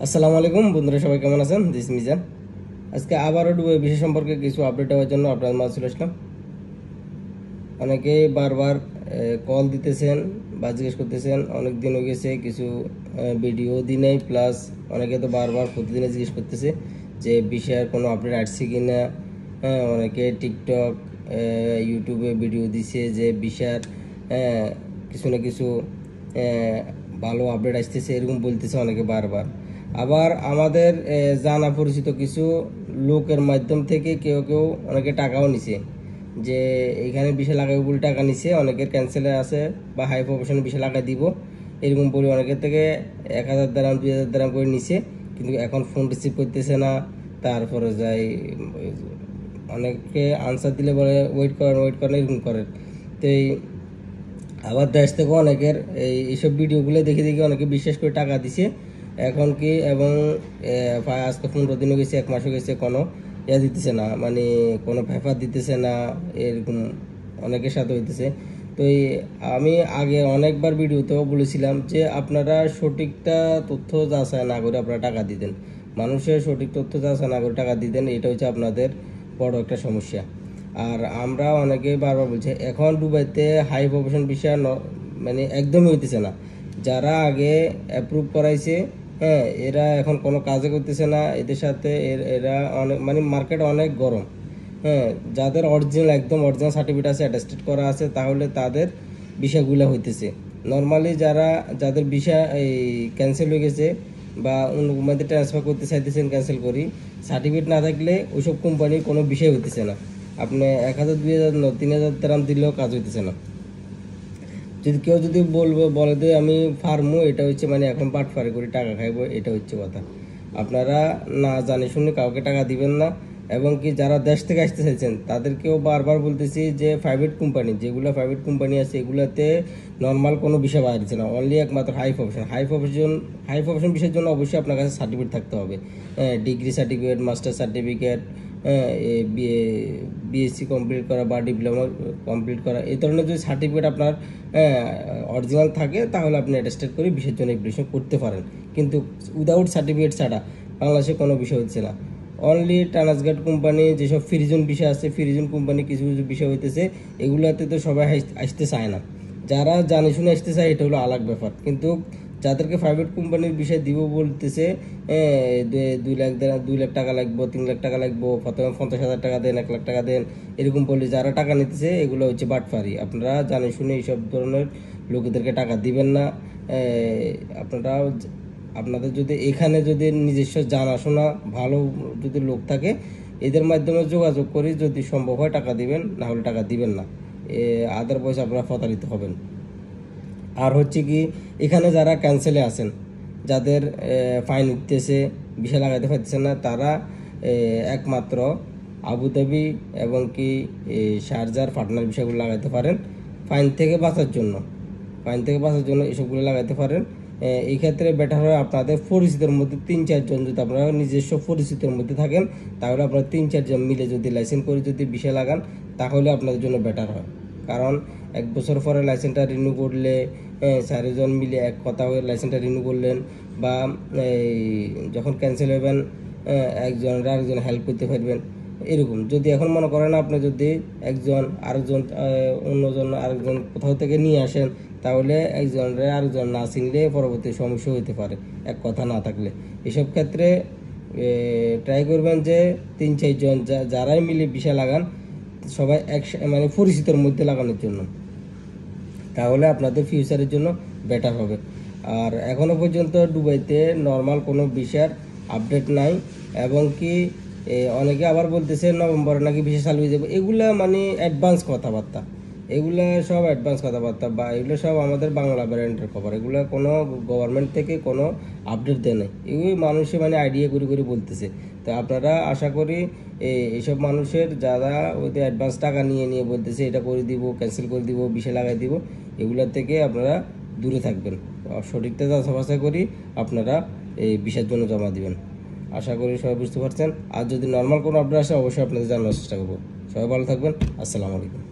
আসসালামু আলাইকুম বন্ধুরা, সবাই কেমন আছেন? দিস মিজান। আজকে আবারও দুবাই ভিসা সম্পর্কে কিছু আপডেট দেওয়ার জন্য আপনার মাঝে চলে আসলাম। অনেকেই বারবার কল দিতেছেন বা জিজ্ঞেস করতেছেন, অনেক দিন হয়ে গেছে কিছু ভিডিও দিই নাই, প্লাস অনেকে তো বারবার প্রতিদিনে জিজ্ঞেস করতেছে যে ভিসার কোনো আপডেট আসছে কি না। অনেকে টিকটক ইউটিউবে ভিডিও দিছে যে ভিসার কিছু না কিছু ভালো আপডেট আসতেছে, এরকম বলতেছে অনেকে বারবার। আবার আমাদের জানা পরিচিত কিছু লোকের মাধ্যম থেকে কেউ কেউ অনেকে টাকাও নিছে, যে এখানে বিষয় লাগাবে বলে টাকা নিছে, অনেকের ক্যান্সেলে আছে বা হাই প্রফেশনে বিষয় লাগাই দিব এরকম বলে অনেকের থেকে 1,000 দ্রাম 2,000 দ্রাম করে নিছে, কিন্তু এখন ফোন রিসিভ করতেছে না। তারপরে যাই অনেকে আনসার দিলে বলে ওয়েট করেন এরকম করেন। তো এই আবার দেশ থেকে অনেকের এইসব ভিডিওগুলো দেখে দেখে অনেকে বিশ্বাস করে টাকা দিছে এখন কি, এবং আজকে 15 দিনও গেছে, 1 মাসও গেছে, কোনো দিতেছে না, মানে কোনো পেপার দিতেছে না, এরকম অনেকের সাথে হইতেছে। তো আমি আগে অনেকবার ভিডিওতেও বলেছিলাম যে আপনারা সঠিকটা তথ্য যাচাই না করে আপনারা টাকা দিতেন, মানুষের সঠিক তথ্য যাচাই না করে টাকা দিতেন, এটা হচ্ছে আপনাদের বড় একটা সমস্যা। আর আমরা অনেকেই বারবার বলছি এখন দুবাইতে হাই প্রফেশন বিষয় মানে একদমই হইতেছে না। যারা আগে অ্যাপ্রুভ করাইছে, এরা এখন কোনো কাজে করতেছে না, এদের সাথে এরা অনেক মানে মার্কেট অনেক গরম। যাদের অরিজিনাল একদম অরিজিনাল সার্টিফিকেট আছে, অ্যাটাস্টেড করা আছে, তাহলে তাদের বিষয়গুলো হইতেছে। নর্মালি যাদের বিষয় এই ক্যান্সেল হয়ে গেছে বা অন্য কোম্পানিতে ট্রান্সফার করতে চাইতেছেন, ক্যান্সেল করি, সার্টিফিকেট না থাকলে ওইসব কোম্পানির কোনো বিষয় হইতেছে না। আপনি 1,000 2,000 3,000 টাকা দিলেও কাজ হইতেছে না। যদি কেউ যদি বলে যে আমি ফার্মও, এটা হচ্ছে মানে এখন পাটফারি করে টাকা খাইবো, এটা হচ্ছে কথা। আপনারা না জানে শুনে কাউকে টাকা দিবেন না। এবং কি যারা দেশ থেকে আসতে চাইছেন তাদেরকেও বারবার বলতেছি যে প্রাইভেট কোম্পানি, যেগুলো প্রাইভেট কোম্পানি আছে এগুলোতে নর্মাল কোনো বিষয় বাড়ছে না, অনলি একমাত্র হাই প্রফেশন বিষয়ের জন্য অবশ্যই আপনার কাছে সার্টিফিকেট থাকতে হবে। Degree certificate, master certificate, BSc complete করা বা ডিপ্লোমা কমপ্লিট করা, এই ধরনের যদি সার্টিফিকেট আপনার অরিজিনাল থাকে তাহলে আপনি অ্যাটেস্টেড করে বিষয়ের জন্য অ্যাপ্লিকেশন করতে পারেন। কিন্তু উইদাউট সার্টিফিকেট ছাড়া বাংলাদেশে কোনো বিষয় হচ্ছে না। অনলি ট্রান্সগেট কোম্পানি যেসব ফ্রিজন বিষয় আছে, ফ্রিজন কোম্পানি কিছু কিছু বিষয় হইতেছে, এগুলোতে তো সবাই আসতে চায় না। যারা জানে শুনে আসতে চায় এটা হলো আলাদা ব্যাপার, কিন্তু যাদেরকে প্রাইভেট কোম্পানির বিষয় দিব বলতেছে 2 লাখ টাকা লাগবো, 3 লাখ টাকা লাগবো, প্রথমে 50,000 টাকা দেন, 1 লাখ টাকা দেন, এরকম বলে যারা টাকা নিতেছে এগুলো হচ্ছে বাটফারি। আপনারা জানে শুনে এইসব ধরনের লোকেদেরকে টাকা দিবেন না। আপনারা আপনাদের যদি এখানে যদি নিজস্ব জানাশোনা ভালো যদি লোক থাকে, এদের মাধ্যমে যোগাযোগ করে যদি সম্ভব হয় টাকা দিবেন, না হলে টাকা দিবেন না, আদারওয়াইজ আপনারা প্রতারিত হবেন। আর হচ্ছে কি, এখানে যারা ক্যান্সেলে আছেন, যাদের ফাইন উঠতেছে, ভিসা লাগাইতে পারতেছে না, তারা একমাত্র আবুধাবি এবং কি শারজার পার্টনার বিষয়গুলো লাগাইতে পারেন ফাইন থেকে বাঁচার জন্য। এসবগুলো লাগাইতে পারেন। এই ক্ষেত্রে বেটার হয় আপনাদের পরিচিতের মধ্যে 3-4 জন, যদি আপনারা নিজস্ব পরিচিতের মধ্যে থাকেন তাহলে আপনারা 3-4 জন মিলে যদি লাইসেন্স করে যদি বিষয় লাগান তাহলে আপনাদের জন্য বেটার হয়। কারণ 1 বছর পরে লাইসেন্সটা রিনিউ করলে 4 জন মিলে এক কথা হয়ে লাইসেন্সটা রিনিউ করলেন, বা যখন ক্যান্সেল হবেন আরেকজন হেল্প করতে পারবেন। এরকম যদি এখন মনে করেন আপনি যদি আরেকজন কোথাও থেকে নিয়ে আসেন, তাহলে আরেকজন না চিনলে পরবর্তী সমস্যা হতে পারে এক কথা না থাকলে। এসব ক্ষেত্রে ট্রাই করবেন যে 3-4 জন যারাই মিলে বিষয় লাগান, সবাই মানে পরিচিতর মধ্যে লাগানোর জন্য, তাহলে আপনাদের ফিউচারের জন্য বেটার হবে। আর এখনও পর্যন্ত দুবাইতে নর্মাল কোনো বিষয়ের আপডেট নাই, এবং কি অনেকে আবার বলতেছে নভেম্বরে নাকি ভিসা চালু হয়ে যাবে। এগুলা মানে অ্যাডভান্স কথাবার্তা, বা এগুলো সব আমাদের বাংলা ব্র্যান্ডের খবর। এগুলো কোনো গভর্নমেন্ট থেকে কোনো আপডেট দেয় নাই, এগুলো মানুষে মানে আইডিয়া করে বলতেছে। তো আপনারা আশা করি এইসব মানুষের যারা ওদের অ্যাডভান্স টাকা নিয়ে বলতেছে এটা করে দিব, ক্যান্সেল করে দিব, বিষয় লাগাই দিব, এগুলোর থেকে আপনারা দূরে থাকবেন। সঠিকটা যাচাই করি আপনারা এই বিষয়ের জন্য জমা দিবেন। আশা করি সবাই বুঝতে পারছেন। আর যদি নর্মাল কোনো আপডেট আসে অবশ্যই আপনাদের জানার চেষ্টা করবো। সবাই ভালো থাকবেন। আসসালামু আলাইকুম।